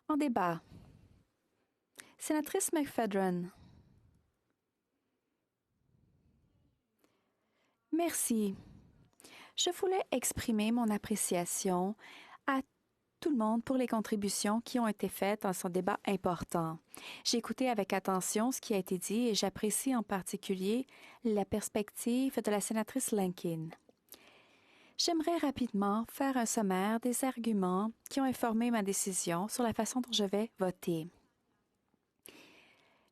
En débat, sénatrice McFedrin. Merci. Je voulais exprimer mon appréciation à tout le monde pour les contributions qui ont été faites dans ce débat important. J'ai écouté avec attention ce qui a été dit et j'apprécie en particulier la perspective de la sénatrice Lincoln. J'aimerais rapidement faire un sommaire des arguments qui ont informé ma décision sur la façon dont je vais voter.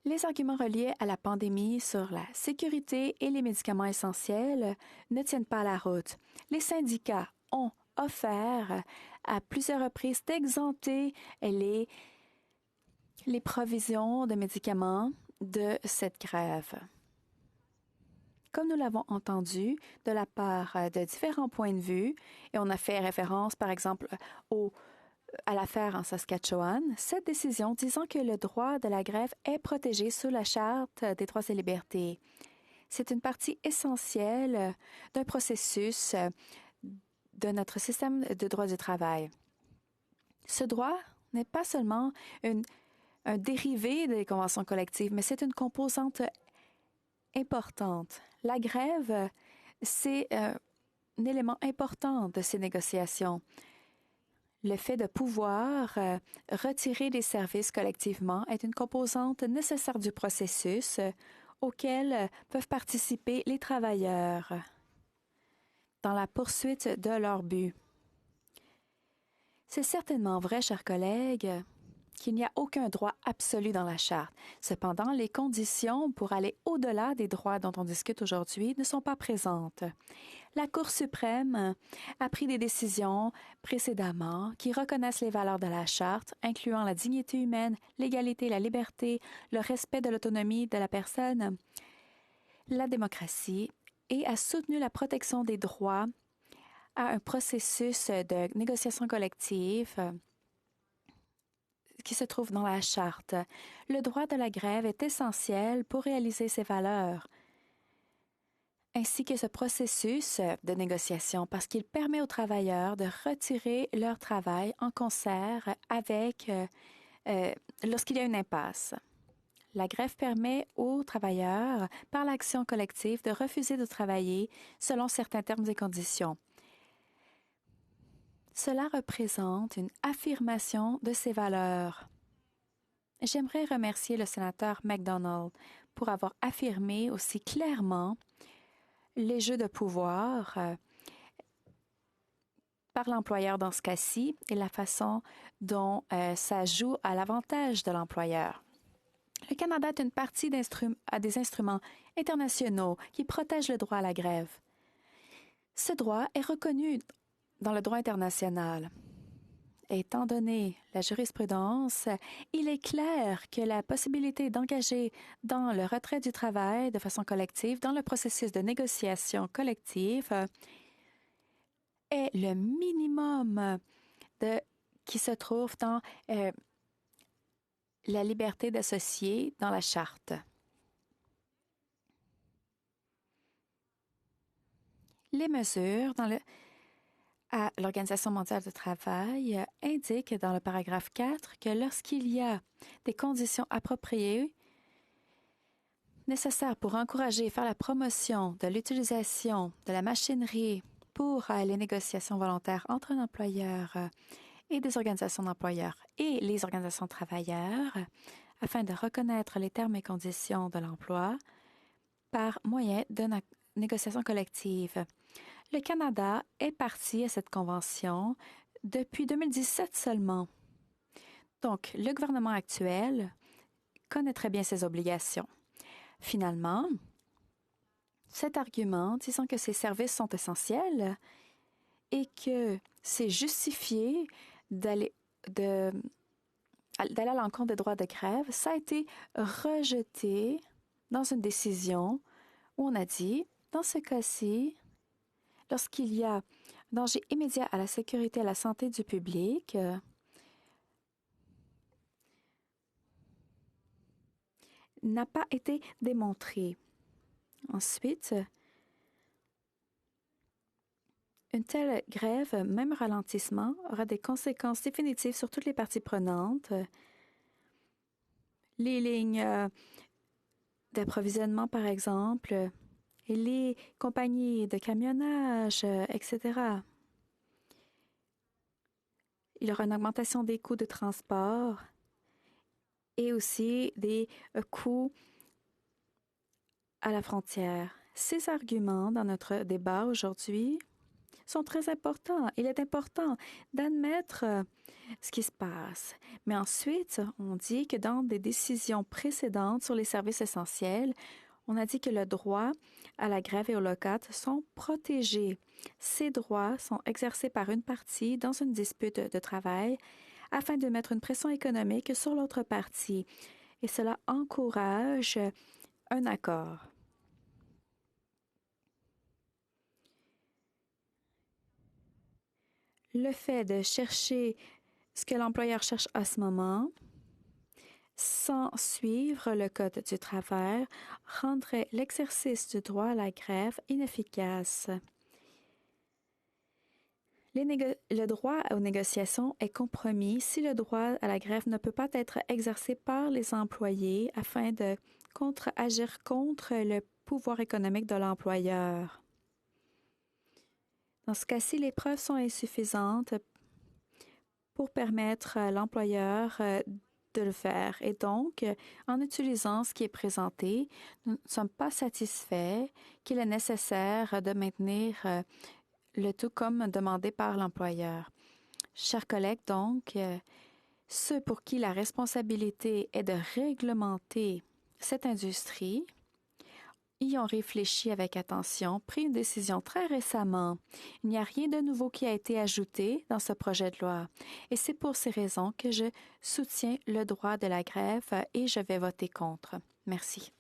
Les arguments reliés à la pandémie sur la sécurité et les médicaments essentiels ne tiennent pas la route. Les syndicats ont offert à plusieurs reprises d'exempter les provisions de médicaments de cette grève. Comme nous l'avons entendu de la part de différents points de vue, et on a fait référence par exemple à l'affaire en Saskatchewan, cette décision disant que le droit de la grève est protégé sous la Charte des droits et libertés. C'est une partie essentielle d'un processus de notre système de droit du travail. Ce droit n'est pas seulement un dérivé des conventions collectives, mais c'est une composante importante. La grève, c'est un élément important de ces négociations. Le fait de pouvoir retirer des services collectivement est une composante nécessaire du processus auquel peuvent participer les travailleurs dans la poursuite de leur but. C'est certainement vrai, chers collègues, qu'il n'y a aucun droit absolu dans la Charte. Cependant, les conditions pour aller au-delà des droits dont on discute aujourd'hui ne sont pas présentes. La Cour suprême a pris des décisions précédemment qui reconnaissent les valeurs de la Charte, incluant la dignité humaine, l'égalité, la liberté, le respect de l'autonomie de la personne, la démocratie, et a soutenu la protection des droits à un processus de négociation collective qui se trouve dans la Charte. Le droit de la grève est essentiel pour réaliser ces valeurs, ainsi que ce processus de négociation, parce qu'il permet aux travailleurs de retirer leur travail en concert avec lorsqu'il y a une impasse. La grève permet aux travailleurs, par l'action collective, de refuser de travailler selon certains termes et conditions. Cela représente une affirmation de ces valeurs. J'aimerais remercier le sénateur McDonald pour avoir affirmé aussi clairement les jeux de pouvoir par l'employeur dans ce cas-ci et la façon dont ça joue à l'avantage de l'employeur. Le Canada est une partie à des instruments internationaux qui protègent le droit à la grève. Ce droit est reconnu dans le droit international. Étant donné la jurisprudence, il est clair que la possibilité d'engager dans le retrait du travail de façon collective, dans le processus de négociation collective, est le minimum qui se trouve dans la liberté d'associer dans la Charte. Les mesures à l'Organisation mondiale du travail indiquent dans le paragraphe 4 que lorsqu'il y a des conditions appropriées nécessaires pour encourager et faire la promotion de l'utilisation de la machinerie pour les négociations volontaires entre un employeur et des organisations d'employeurs et les organisations de travailleurs, afin de reconnaître les termes et conditions de l'emploi par moyen de négociation collective. Le Canada est parti à cette convention depuis 2017 seulement. Donc, le gouvernement actuel connaît très bien ses obligations. Finalement, cet argument disant que ces services sont essentiels et que c'est justifié d'aller à l'encontre des droits de grève, ça a été rejeté dans une décision où on a dit, dans ce cas-ci, lorsqu'il y a un danger immédiat à la sécurité et à la santé du public, n'a pas été démontré. Ensuite, Une telle grève, même ralentissement, aura des conséquences définitives sur toutes les parties prenantes. Les lignes d'approvisionnement, par exemple, et les compagnies de camionnage, etc. Il y aura une augmentation des coûts de transport et aussi des coûts à la frontière. Ces arguments dans notre débat aujourd'hui sont très importants. Il est important d'admettre ce qui se passe. Mais ensuite, on dit que dans des décisions précédentes sur les services essentiels, on a dit que le droit à la grève et au lockout sont protégés. Ces droits sont exercés par une partie dans une dispute de travail afin de mettre une pression économique sur l'autre partie. Et cela encourage un accord. Le fait de chercher ce que l'employeur cherche à ce moment, sans suivre le Code du travail, rendrait l'exercice du droit à la grève inefficace. Le droit aux négociations est compromis si le droit à la grève ne peut pas être exercé par les employés afin de agir contre le pouvoir économique de l'employeur. Dans ce cas-ci, les preuves sont insuffisantes pour permettre à l'employeur de le faire. Et donc, en utilisant ce qui est présenté, nous ne sommes pas satisfaits qu'il est nécessaire de maintenir le tout comme demandé par l'employeur. Chers collègues, donc, ceux pour qui la responsabilité est de réglementer cette industrie y ont réfléchi avec attention, pris une décision très récemment. Il n'y a rien de nouveau qui a été ajouté dans ce projet de loi. Et c'est pour ces raisons que je soutiens le droit de la grève et je vais voter contre. Merci.